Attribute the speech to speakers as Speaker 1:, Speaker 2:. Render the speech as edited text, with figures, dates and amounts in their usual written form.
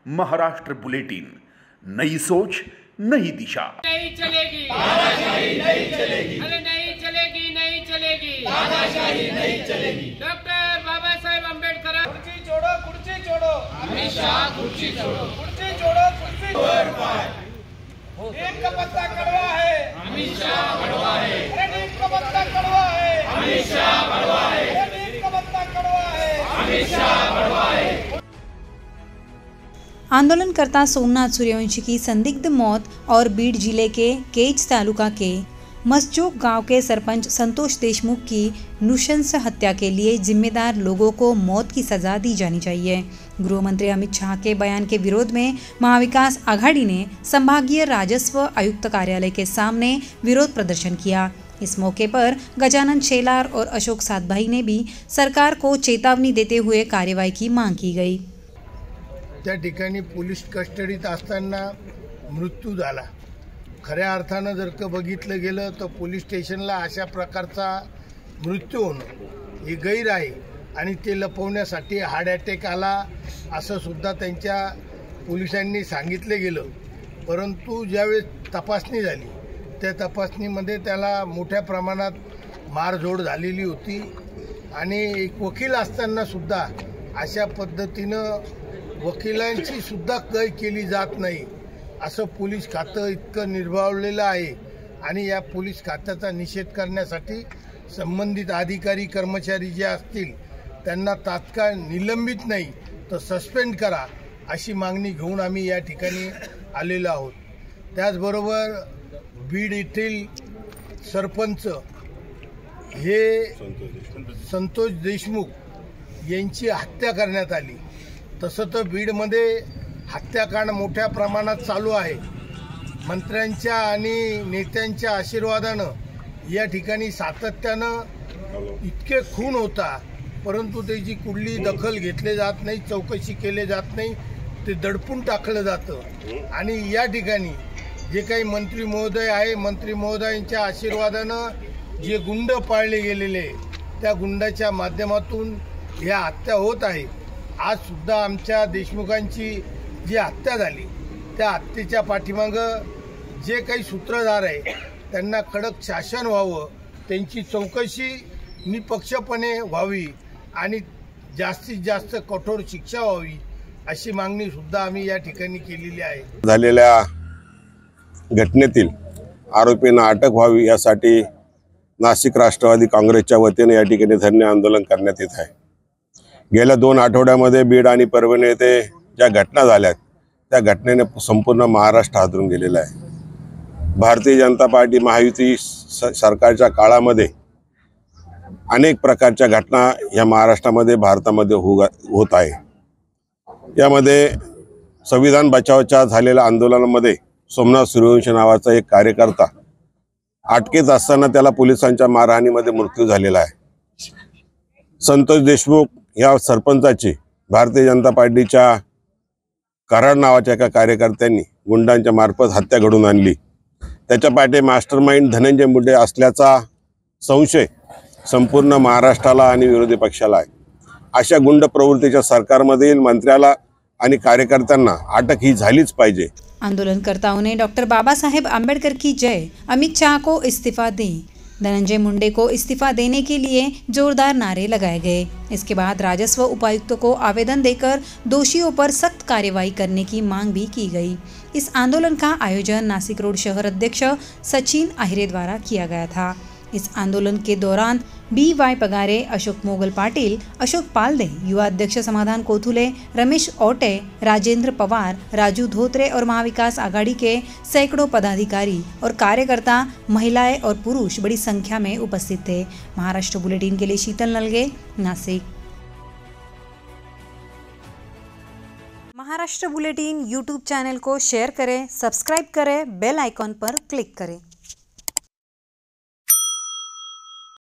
Speaker 1: Maharashtra bulletin, नई सोच नई दिशा।
Speaker 2: नहीं चलेगी तानाशाही, नहीं चलेगी, अरे नहीं चलेगी, नहीं चलेगी तानाशाही, नहीं चलेगी। डॉक्टर बाबासाहेब आंबेडकर खुर्ची छोड़ो, खुर्ची छोड़ो, हमेशा खुर्ची छोड़ो, खुर्ची छोड़ो, खुर्ची छोड़ो। नीम का पत्ता कड़वा है, हमेशा कड़वा है, अरे नीम का पत्ता कड़वा है, हमेशा कड़वा है, अरे नीम का पत्ता कड़वा है, हमेशा कड़वा है।
Speaker 3: आंदोलनकर्ता सोमनाथ सूर्यवंशी की संदिग्ध मौत और बीड जिले के केज तालुका के मसजोग गांव के सरपंच संतोष देशमुख की नृशंस हत्या के लिए जिम्मेदार लोगों को मौत की सजा दी जानी चाहिए। गृह मंत्री अमित शाह के बयान के विरोध में महाविकास आघाड़ी ने संभागीय राजस्व आयुक्त कार्यालय के सामने विरोध प्रदर्शन किया। इस मौके पर गजानन शेलार और अशोक सातभाई ने भी सरकार को चेतावनी देते हुए कार्रवाई की मांग की गई।
Speaker 4: त्या ठिकाणी पोलीस कस्टडीत असताना मृत्यू झाला। खऱ्या अर्थानं जर का बघितलं गेलं तर पोलीस स्टेशनला अशा प्रकारचा मृत्यू होणं हे गैर आहे आणि ते लपवण्यासाठी हार्ट अटॅक आला असं सुद्धा त्यांच्या पोलिसांनी सांगितलं गेलं। परंतु ज्यावेळेस तपासणी झाली त्या तपासणीमध्ये त्याला मोठ्या प्रमाणात मारझोड झालेली होती आणि एक वकील असताना सुद्धा अशा पद्धतीनं वकिलांची सुद्धा कै केली जात नाही असं पोलीस खातं इतकं निर्भावलेलं आहे आणि या पोलीस खात्याचा निषेध करण्यासाठी संबंधित अधिकारी कर्मचारी जे असतील त्यांना तात्काळ निलंबित नाही तर सस्पेंड करा अशी मागणी घेऊन आम्ही या ठिकाणी आलेलो आहोत। त्याचबरोबर बीड येथील सरपंच हे संतोष देशमुख यांची हत्या करण्यात आली। तसं तर बीडमध्ये हत्याकांड मोठ्या प्रमाणात चालू आहे। मंत्र्यांच्या आणि नेत्यांच्या आशीर्वादानं या ठिकाणी सातत्यानं इतके खून होता परंतु त्याची कुठली दखल घेतली जात नाही, चौकशी केली जात नाही, ते दडपून टाकलं जातं। आणि या ठिकाणी जे काही मंत्री महोदय आहे मंत्री महोदयांच्या आशीर्वादानं जे गुंड पाळले गेलेले त्या गुंडाच्या माध्यमातून या हत्या होत आहे। आज सुद्धा आमच्या देशमुखांची जी हत्या झाली त्या हत्येच्या पाठीमागं जे काही सूत्रधार आहे त्यांना कडक शासन व्हावं, त्यांची चौकशी निपक्षपणे व्हावी आणि जास्तीत जास्त कठोर शिक्षा व्हावी अशी मागणी सुद्धा आम्ही या ठिकाणी केलेली आहे।
Speaker 5: झालेल्या घटनेतील आरोपींना अटक व्हावी यासाठी नाशिक राष्ट्रवादी काँग्रेसच्या वतीने या ठिकाणी धरणे आंदोलन करण्यात येत आहे। गेल्या 2 आठवड्यामध्ये बीड आणि परभणी येथे ज्या घटना झाल्या त्या घटनेने संपूर्ण महाराष्ट्र हादरून गेलेला आहे। भारतीय जनता पार्टी महायुती सरकारच्या काळामध्ये अनेक प्रकारच्या घटना या महाराष्ट्रामध्ये भारतामध्ये होत आहे। यामध्ये संविधान बचावच्या झालेल्या आंदोलनामध्ये सोमनाथ सूर्यवंशी नावाचा एक कार्यकर्ता अटकेत असताना त्याला पोलिसांच्या मारहाणीमध्ये मृत्यू झालेला आहे। संतोष देशमुख या सरपंचाची भारतीय जनता पार्टीच्या कराड नावाच्या एका कार्यकर्त्यांनी गुंडांच्या मार्फत हत्या घडून आणली। त्याच्या पाठी मास्टरमाइंड धनंजय मुंडे असल्याचा संशय संपूर्ण महाराष्ट्राला आणि विरोधी पक्षाला आहे। अशा गुंड प्रवृत्तीच्या सरकारमधील मंत्र्याला आणि कार्यकर्त्यांना अटक ही झालीच पाहिजे।
Speaker 3: आंदोलनकर्ताओं ने डॉक्टर बाबा साहेब आम्बेडकर की जय, अमित शाह को इस्तीफा दें, धनंजय मुंडे को इस्तीफा देने के लिए जोरदार नारे लगाए गए। इसके बाद राजस्व उपायुक्त को आवेदन देकर दोषियों पर सख्त कार्रवाई करने की मांग भी की गई। इस आंदोलन का आयोजन नासिक रोड शहर अध्यक्ष सचिन आहिरे द्वारा किया गया था। इस आंदोलन के दौरान BY पगारे, अशोक मोगल पाटिल, अशोक पालदे, युवा अध्यक्ष समाधान कोथुले, रमेश ओटे, राजेंद्र पवार, राजू धोत्रे और महाविकास आघाड़ी के सैकड़ों पदाधिकारी और कार्यकर्ता, महिलाएं और पुरुष बड़ी संख्या में उपस्थित थे। महाराष्ट्र बुलेटिन के लिए Sheetal Nalge, Nashik. Maharashtra bulletin YouTube channel को शेयर करें, सब्सक्राइब करें, बेल आइकॉन पर क्लिक करें।